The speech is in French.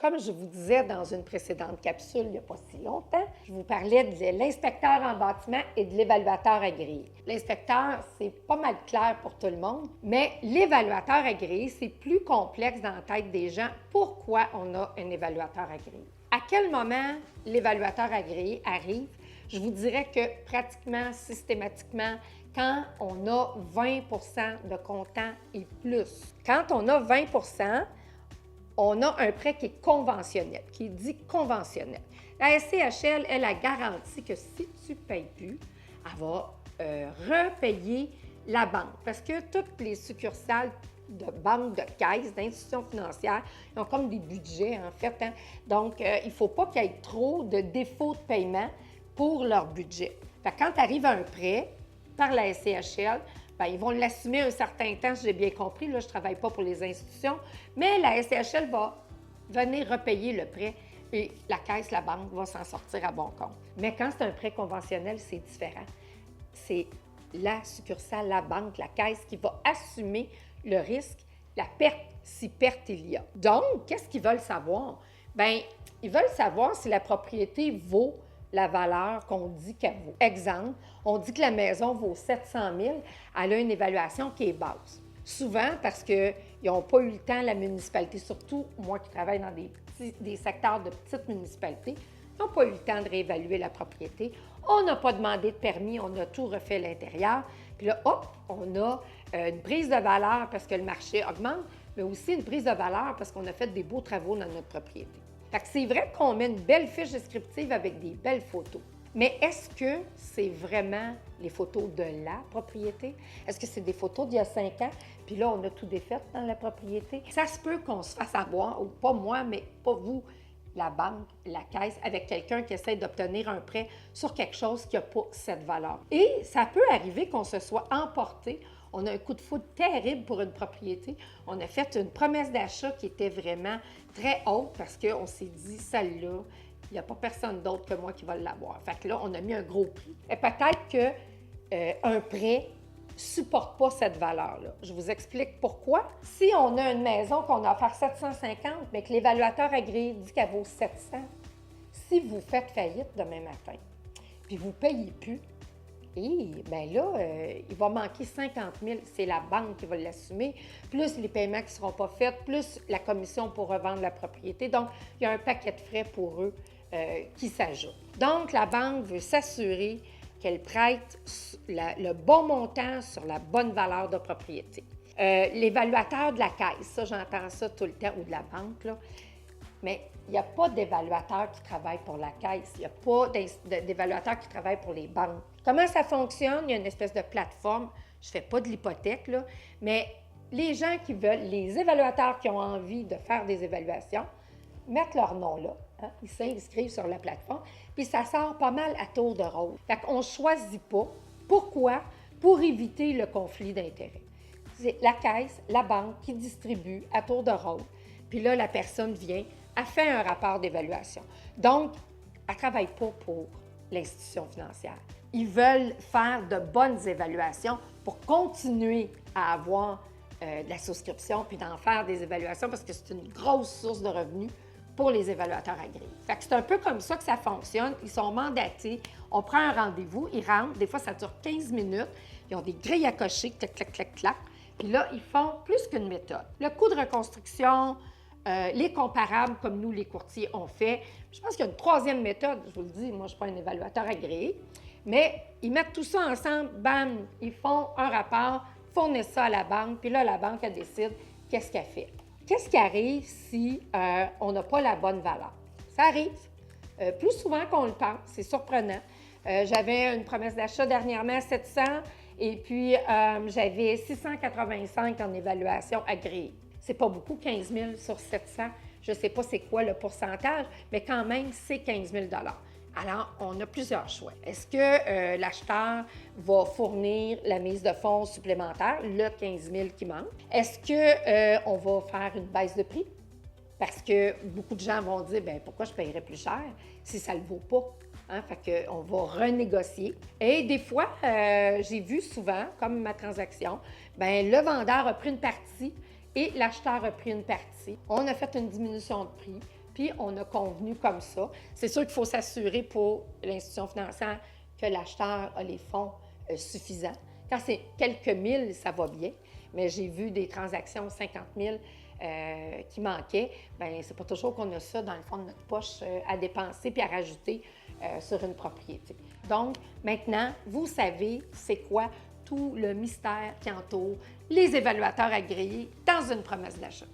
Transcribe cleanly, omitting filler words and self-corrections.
Comme je vous disais dans une précédente capsule il n'y a pas si longtemps, je vous parlais de l'inspecteur en bâtiment et de l'évaluateur agréé. L'inspecteur, c'est pas mal clair pour tout le monde, mais l'évaluateur agréé, c'est plus complexe dans la tête des gens. Pourquoi on a un évaluateur agréé? À quel moment l'évaluateur agréé arrive? Je vous dirais que pratiquement, systématiquement, quand on a 20 de comptant et plus. Quand on a 20 on a un prêt qui est conventionnel, qui est dit conventionnel. La SCHL, elle a garanti que si tu ne payes plus, elle va repayer la banque. Parce que toutes les succursales de banques, de caisses, d'institutions financières, ils ont comme des budgets, en fait. Hein? Donc, il ne faut pas qu'il y ait trop de défauts de paiement pour leur budget. Fait que quand tu arrives à un prêt par la SCHL, bien, ils vont l'assumer un certain temps, si j'ai bien compris. Là, je ne travaille pas pour les institutions, mais la SCHL va venir repayer le prêt et la caisse, la banque va s'en sortir à bon compte. Mais quand c'est un prêt conventionnel, c'est différent. C'est la succursale, la banque, la caisse qui va assumer le risque, la perte, si perte il y a. Donc, qu'est-ce qu'ils veulent savoir? Bien, ils veulent savoir si la propriété vaut la valeur qu'on dit qu'elle vaut. Exemple, on dit que la maison vaut 700 000, elle a une évaluation qui est basse. Souvent, parce qu'ils n'ont pas eu le temps, la municipalité, surtout moi qui travaille dans des secteurs de petites municipalités, ils n'ont pas eu le temps de réévaluer la propriété. On n'a pas demandé de permis, on a tout refait à l'intérieur. Puis là, hop, on a une prise de valeur parce que le marché augmente, mais aussi une prise de valeur parce qu'on a fait des beaux travaux dans notre propriété. Fait que c'est vrai qu'on met une belle fiche descriptive avec des belles photos. Mais est-ce que c'est vraiment les photos de la propriété? Est-ce que c'est des photos d'il y a 5 ans? Puis là, on a tout défait dans la propriété. Ça se peut qu'on se fasse avoir, ou pas moi, mais pas vous, la banque, la caisse, avec quelqu'un qui essaie d'obtenir un prêt sur quelque chose qui n'a pas cette valeur. Et ça peut arriver qu'on se soit emporté. On a un coup de foudre terrible pour une propriété. On a fait une promesse d'achat qui était vraiment très haute parce qu'on s'est dit, celle-là, il n'y a pas personne d'autre que moi qui va l'avoir. Fait que là, on a mis un gros prix. Et peut-être qu'un prêt ne supporte pas cette valeur-là. Je vous explique pourquoi. Si on a une maison qu'on a offert 750, mais que l'évaluateur agréé dit qu'elle vaut 700, si vous faites faillite demain matin, puis vous ne payez plus, et bien là, il va manquer 50 000. C'est la banque qui va l'assumer, plus les paiements qui ne seront pas faits, plus la commission pour revendre la propriété. Donc, il y a un paquet de frais pour eux qui s'ajoutent. Donc, la banque veut s'assurer qu'elle prête le bon montant sur la bonne valeur de propriété. L'évaluateur de la caisse, ça, j'entends ça tout le temps, ou de la banque, là, mais il n'y a pas d'évaluateur qui travaille pour la caisse. Il n'y a pas d'évaluateur qui travaille pour les banques. Comment ça fonctionne? Il y a une espèce de plateforme. Je ne fais pas de l'hypothèque, là, mais les gens qui veulent, les évaluateurs qui ont envie de faire des évaluations, mettent leur nom là. Hein? Ils s'inscrivent sur la plateforme, puis ça sort pas mal à tour de rôle. Fait qu'on ne choisit pas. Pourquoi? Pour éviter le conflit d'intérêts. C'est la caisse, la banque qui distribue à tour de rôle. Puis là, la personne vient, elle fait un rapport d'évaluation. Donc, elle ne travaille pas pour l'institution financière. Ils veulent faire de bonnes évaluations pour continuer à avoir de la souscription puis d'en faire des évaluations parce que c'est une grosse source de revenus pour les évaluateurs agréés. Fait que c'est un peu comme ça que ça fonctionne. Ils sont mandatés, on prend un rendez-vous, ils rentrent, des fois ça dure 15 minutes, ils ont des grilles à cocher, clac, clac, clac, clac. Puis là, ils font plus qu'une méthode. Le coût de reconstruction, les comparables comme nous, les courtiers, on fait. Je pense qu'il y a une troisième méthode, je vous le dis, moi je ne suis pas un évaluateur agréé, mais ils mettent tout ça ensemble, bam, ils font un rapport, fournissent ça à la banque, puis là, la banque, elle décide qu'est-ce qu'elle fait. Qu'est-ce qui arrive si on n'a pas la bonne valeur? Ça arrive. Plus souvent qu'on le pense, c'est surprenant. J'avais une promesse d'achat dernièrement à 700 et puis j'avais 685 en évaluation agréée. C'est pas beaucoup, 15 000 sur 700. Je ne sais pas c'est quoi le pourcentage, mais quand même, c'est 15 000 Alors, on a plusieurs choix. Est-ce que l'acheteur va fournir la mise de fonds supplémentaire, le 15 000 qui manque? Est-ce qu'on va faire une baisse de prix? Parce que beaucoup de gens vont dire, bien, pourquoi je paierais plus cher si ça ne le vaut pas? Hein? Fait qu'on va renégocier. Et des fois, j'ai vu souvent, comme ma transaction, bien, le vendeur a pris une partie et l'acheteur a pris une partie. On a fait une diminution de prix. puis on a convenu comme ça. C'est sûr qu'il faut s'assurer pour l'institution financière que l'acheteur a les fonds suffisants. Quand c'est quelques mille, ça va bien, mais j'ai vu des transactions 50 000 qui manquaient. Bien, c'est pas toujours qu'on a ça dans le fond de notre poche à dépenser puis à rajouter sur une propriété. Donc, maintenant, vous savez c'est quoi tout le mystère qui entoure les évaluateurs agréés dans une promesse d'achat.